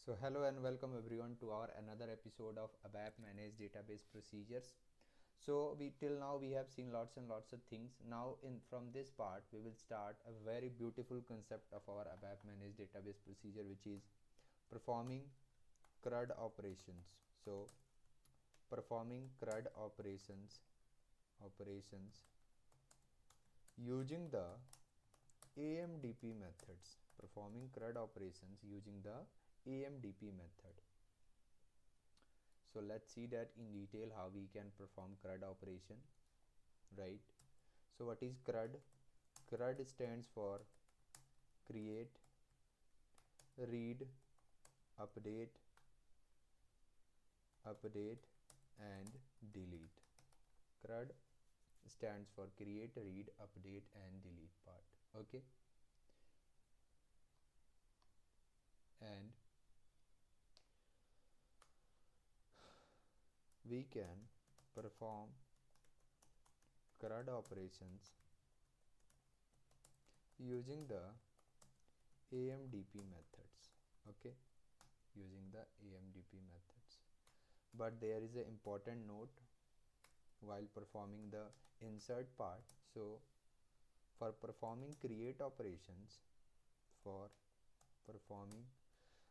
So hello and welcome everyone to our another episode of ABAP Managed Database Procedures. So till now we have seen lots and lots of things. Now from this part we will start a very beautiful concept of our ABAP Managed Database Procedure, which is performing CRUD operations. So performing CRUD operations using the AMDP methods. Performing CRUD operations using the AMDP method. So let's see that in detail how we can perform CRUD operation, right? So what is CRUD? CRUD stands for create, read, update, and delete. CRUD stands for create, read, update and delete part. Okay, and we can perform CRUD operations using the AMDP methods. Okay, using the AMDP methods. But there is an important note while performing the insert part. So for performing create operations,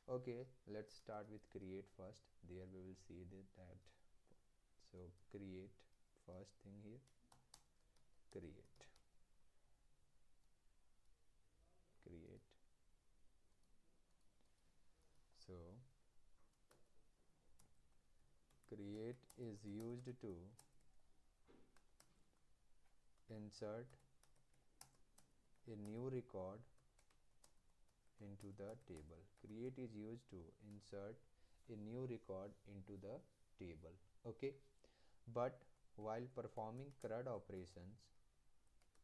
okay, let's start with create first. There we will see that. So create, first thing here, create. So create is used to insert a new record into the table. Create is used to insert a new record into the table. Okay, but while performing CRUD operations,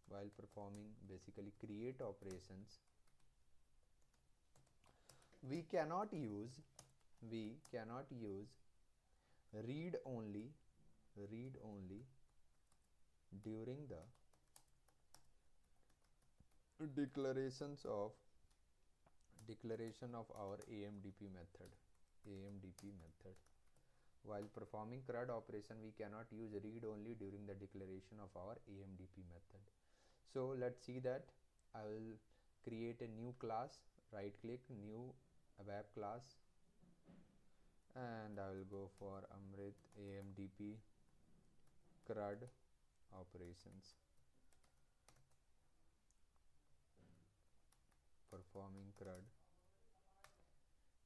while performing basically create operations, we cannot use read only during the declaration of our AMDP method. While performing CRUD operation, we cannot use read only during the declaration of our AMDP method. So let's see that. I will create a new class, right click, new ABAP class, and I will go for Amrit AMDP CRUD operations. Performing CRUD.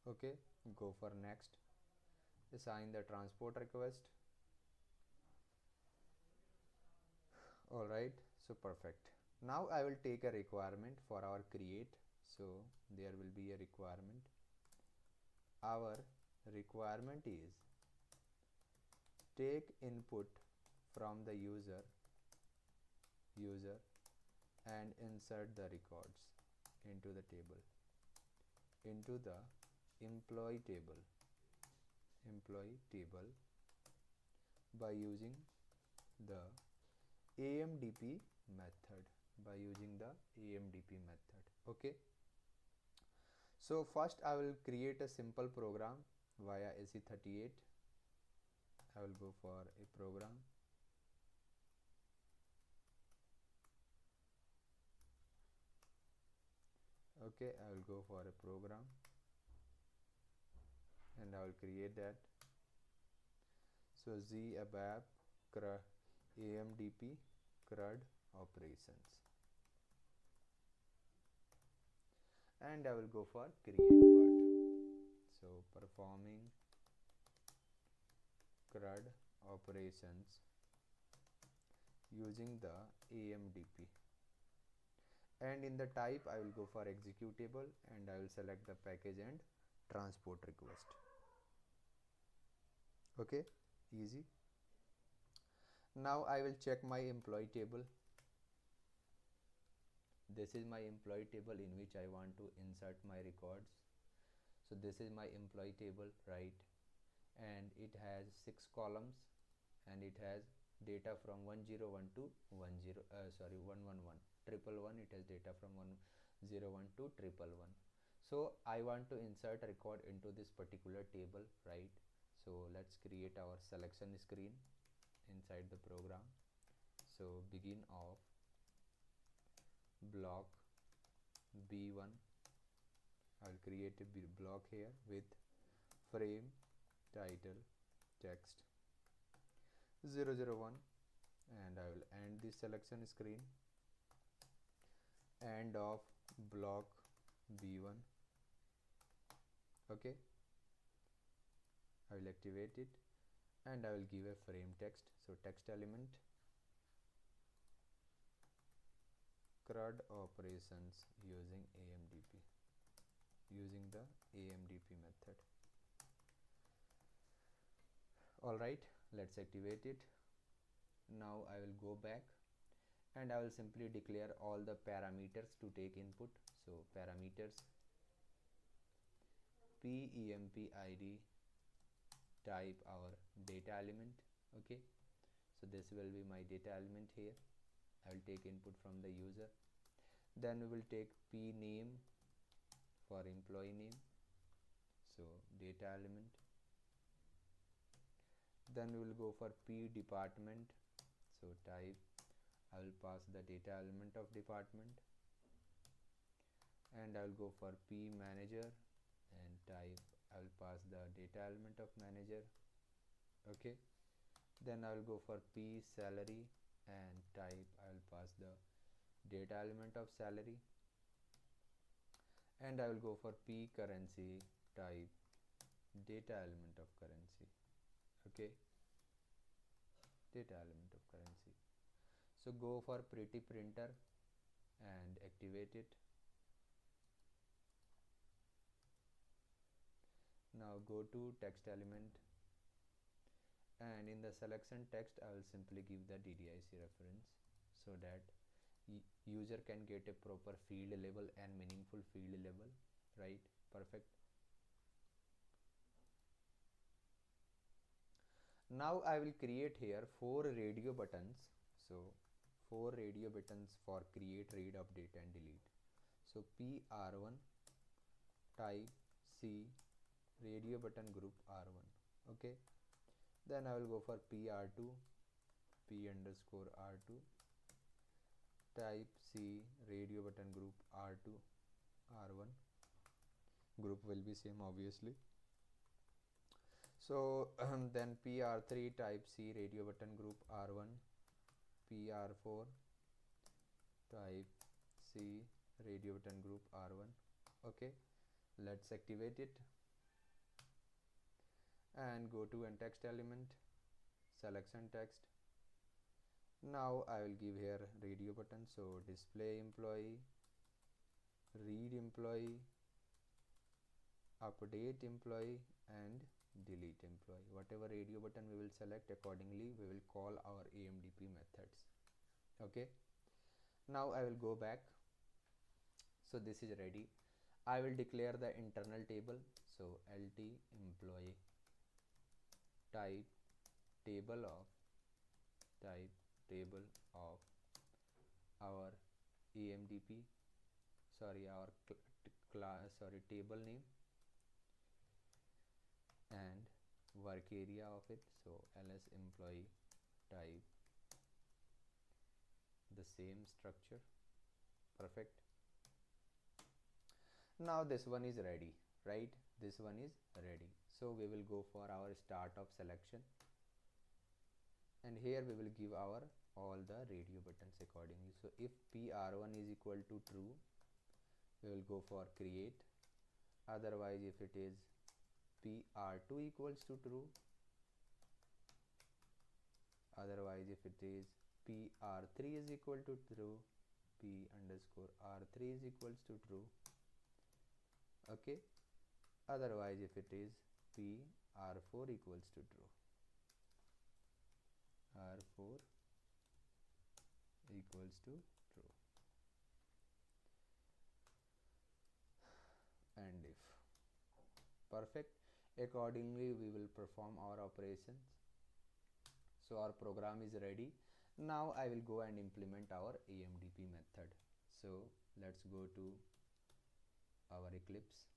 Okay, go for next. Assign the transport request. Alright, so perfect. Now I will take a requirement for our create. So there will be a requirement. Our requirement is take input from the user and insert the records into the table, into the employee table by using the AMDP method. Okay, so first I will create a simple program via AC38. I will go for a program. Okay, I will go for a program and I will create that. So Z ABAP AMDP CRUD operations, and I will go for create part. So performing CRUD operations using the AMDP, and in the type I will go for executable and I will select the package and transport request. Okay, easy. Now I will check my employee table. This is my employee table in which I want to insert my records. So this is my employee table, right? And it has 6 columns and it has data from 101 to 111. It has data from 101 to 111. So I want to insert a record into this particular table, right? So let's create our selection screen inside the program. So begin of block B1, I'll create a block here with frame title text 001, and I will end the selection screen. End of block B1. Okay, I will activate it and I will give a frame text. So text element CRUD operations using AMDP, using the AMDP method. Alright, let's activate it. Now I will go back and I will simply declare all the parameters to take input. So parameters PEMP-ID, type our data element. Okay, so this will be my data element here. I will take input from the user. Then we will take P name for employee name, so data element. Then we will go for P department, so type, I will pass the data element of department. And I will go for P manager and type, I will pass the data element of manager. Okay, then I will go for P salary and type, I will pass the data element of salary. And I will go for P currency, type data element of currency. Okay, data element of currency. So go for pretty printer and activate it. Now go to text element, and in the selection text I will simply give the DDIC reference so that user can get a proper field label and meaningful field label, right? Perfect. Now I will create here 4 radio buttons. So 4 radio buttons for create, read, update and delete. So PR1, type C, radio button group R1. Okay, then I will go for PR2, P underscore R2, type C, radio button group R2, R1. Group will be same obviously. So then PR3, type C, radio button group R1, PR4, type C, radio button group R1. Okay, let's activate it and go to an text element, selection text. Now I will give here radio button, so display employee, read employee, update employee and delete employee. Whatever radio button we will select, accordingly we will call our AMDP methods. Okay, now I will go back. So this is ready. I will declare the internal table, so LT employee, type table of our AMDP, our table name and work area of it, so ls employee, type the same structure. Perfect. Now this one is ready, right? This one is ready. So we will go for our start of selection, and here we will give our all the radio buttons accordingly. So if PR1 is equal to true, we will go for create. Otherwise, if it is PR2 equals to true, otherwise if it is PR3 is equal to true, P underscore R3 is equals to true. Okay, otherwise if it is PR4 equals to true, R4 equals to true, and if. Perfect. Accordingly we will perform our operations. So our program is ready. Now I will go and implement our AMDP method. So let's go to our Eclipse.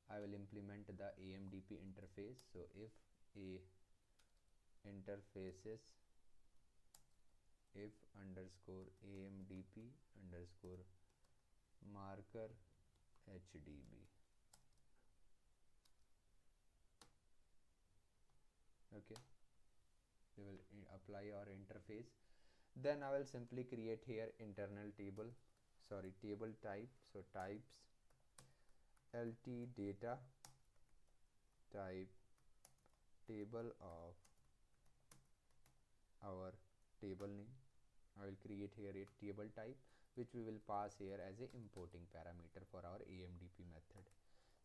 I will implement the AMDP interface. So if a interfaces if underscore AMDP underscore marker HDB. Okay, we will apply our interface. Then I will simply create here internal table, table type. So types LT data type table of our table name. I will create here a table type which we will pass here as a importing parameter for our AMDP method.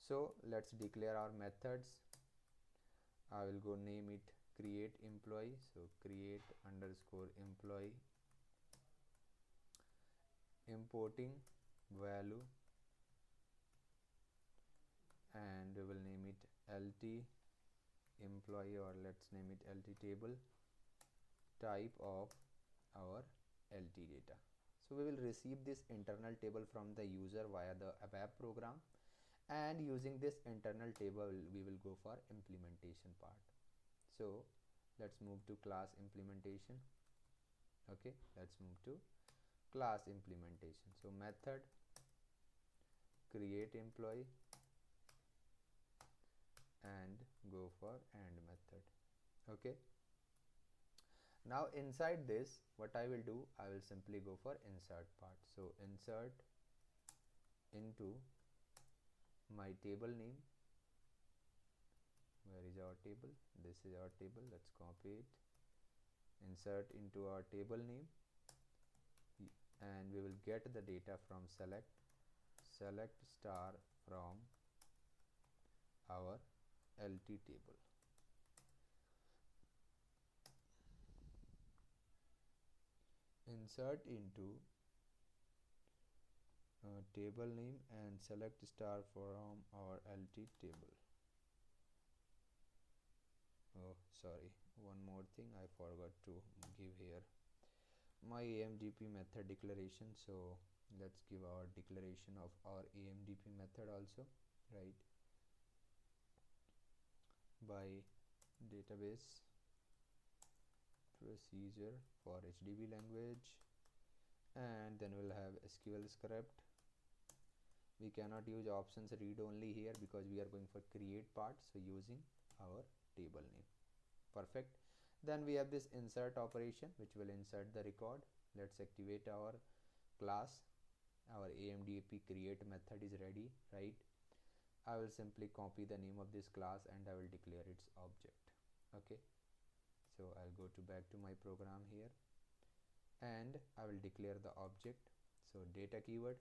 So let's declare our methods. I will go name it create employee. So create underscore employee, importing value, and we will name it LT employee, or let's name it LT table type of our LT data. So we will receive this internal table from the user via the ABAP program, and using this internal table we will go for implementation part. So let's move to class implementation. Okay, let's move to class implementation. So method create employee and go for and method. Okay, now inside this what I will do, I will simply go for insert part. So insert into my table name. Where is our table? This is our table. Let's copy it, insert into our table name, and we will get the data from select star from our LT table. Insert into table name and select star from our LT table. Oh sorry, one more thing I forgot to give here, my AMDP method declaration. So let's give our declaration of our AMDP method also, right? By database procedure for HDB language, and then we'll have SQL script. We cannot use options read only here because we are going for create part, so using our table name. Perfect. Then we have this insert operation which will insert the record. Let's activate our class. Our AMDP create method is ready, right? I will simply copy the name of this class and I will declare its object. Okay, so I'll go to back to my program here and I will declare the object. So data keyword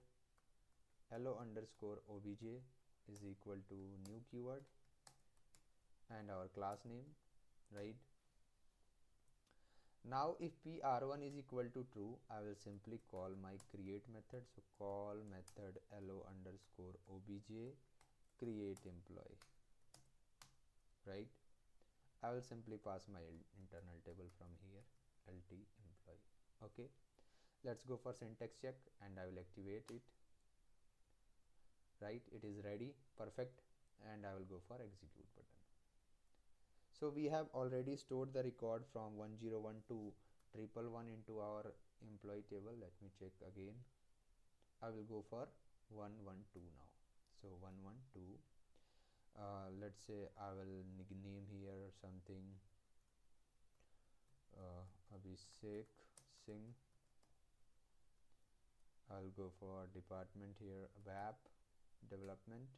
hello underscore obj is equal to new keyword and our class name, right? Now if PR1 is equal to true, I will simply call my create method. So call method hello underscore obj create employee, right? I will simply pass my internal table from here, LT employee. Okay, let's go for syntax check and I will activate it, right? It is ready, perfect, and I will go for execute button. So we have already stored the record from 101 to 111 into our employee table. Let me check again. I will go for 112 now. So 112. Let's say I will name here something Abhishek Singh. I'll go for department here ABAP Development,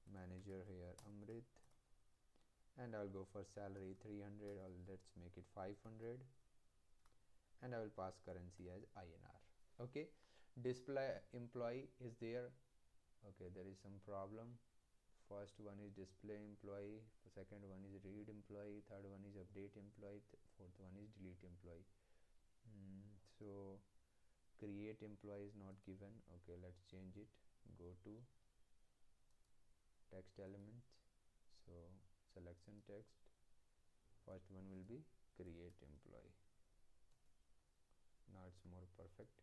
manager here Amrit, and I'll go for salary 300, or let's make it 500, and I will pass currency as INR. Okay, display employee is there. Okay, there is some problem. First one is display employee, second one is read employee, third one is update employee, fourth one is delete employee. So create employee is not given. Okay, let's change it. Go to text element, so selection text, first one will be create employee. Now it's more perfect.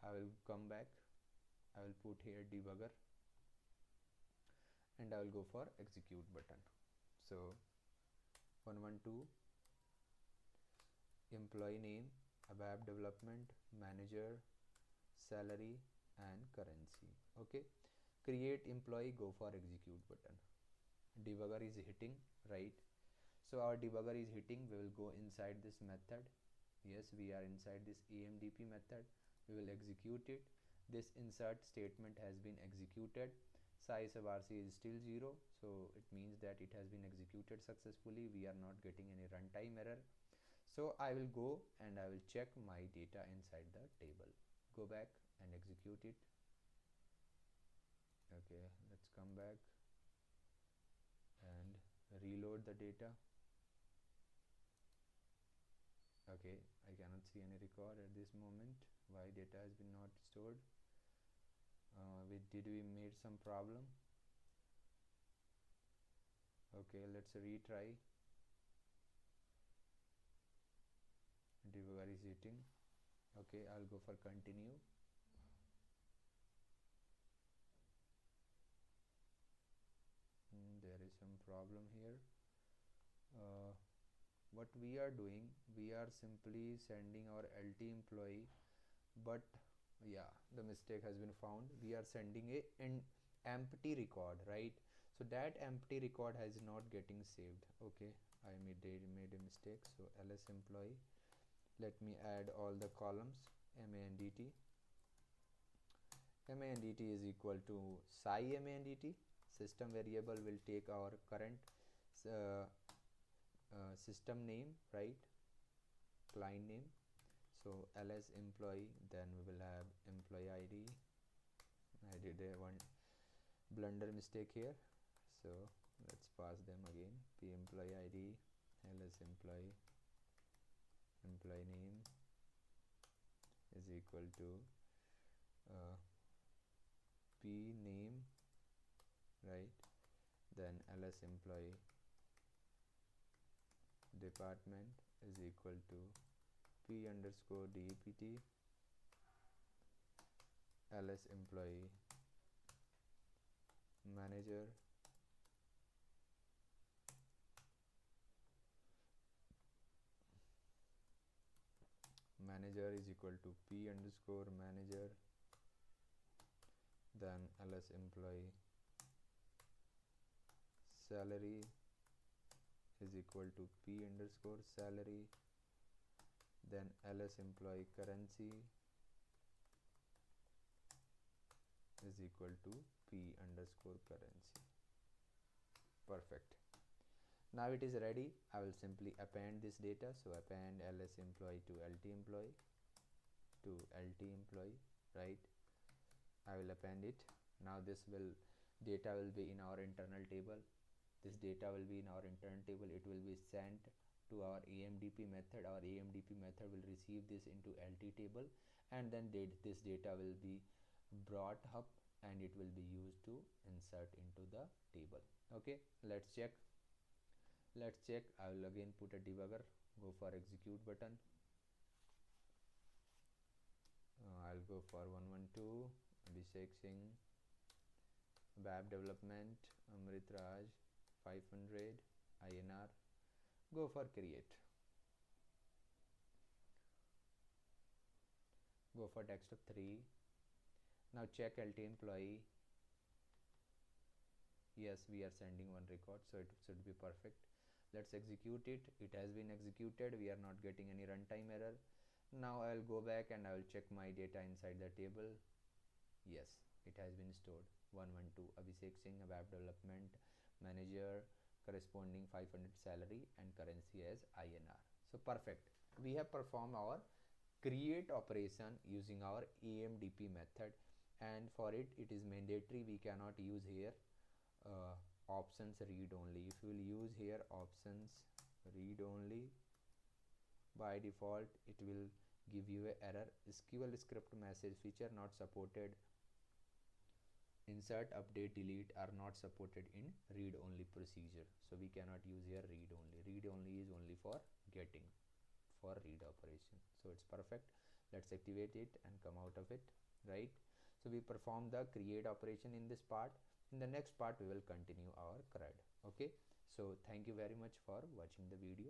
I will come back I will put here debugger, and I will go for execute button. So 112 employee name, ABAP Development, Manager, salary and currency. Okay, create employee, go for execute button. Debugger is hitting, right? So our debugger is hitting. We will go inside this method. Yes, we are inside this AMDP method. We will execute it. This insert statement has been executed. Size of RC is still 0, so it means that it has been executed successfully. We are not getting any runtime error. So I will go and I will check my data inside the table. Go back and execute it. Okay, let's come back and reload the data. Okay, I cannot see any record at this moment. Why data has been not stored? Did we made some problem? Okay, let's retry. Debugger is hitting. Okay, I'll go for continue. There is some problem here. What we are doing, we are simply sending our LT employee, but yeah, the mistake has been found. We are sending an empty record, right? So that empty record has not getting saved. Okay, I made a mistake. So ls employee, let me add all the columns. mandt is equal to mandt. System variable will take our current system name, right? Client name. So ls employee, then we will have employee id. I did one blunder mistake here, so let's pass them again. P employee id, ls employee, employee name is equal to p name, right? Then ls employee department is equal to p underscore dept. ls employee manager is equal to p underscore manager. Then ls employee salary is equal to p underscore salary. Then ls employee currency is equal to p underscore currency. Perfect. Now it is ready. I will simply append this data. So append ls employee to lt employee right? I will append it. Now this data will be in our internal table. This data will be in our internal table. It will be sent to our AMDP method. Our AMDP method will receive this into LT table, and then this data will be brought up and it will be used to insert into the table. Okay, let's check. I will again put a debugger, go for execute button. I'll go for 112 Abhishek Singh, ABAP Development, Amrit Raj, 500 INR. Go for create. Go for desktop 3. Now check LT employee. Yes, we are sending one record, so it should be perfect. Let's execute it. It has been executed. We are not getting any runtime error. Now I will go back and I will check my data inside the table. Yes, it has been stored. 112 Abhishek Singh, ABAP Development Manager, corresponding 500 salary and currency as INR. So perfect. We have performed our create operation using our AMDP method, and for it is mandatory. We cannot use here options read only. If you will use here options read only, by default it will give you a error. SQL script message feature not supported. Insert, update, delete are not supported in read only procedure, so we cannot use here read only. Read only is only for getting, for read operation. So it's perfect. Let's activate it and come out of it, right? So we perform the create operation in this part. In the next part we will continue our CRUD. Okay, so thank you very much for watching the video.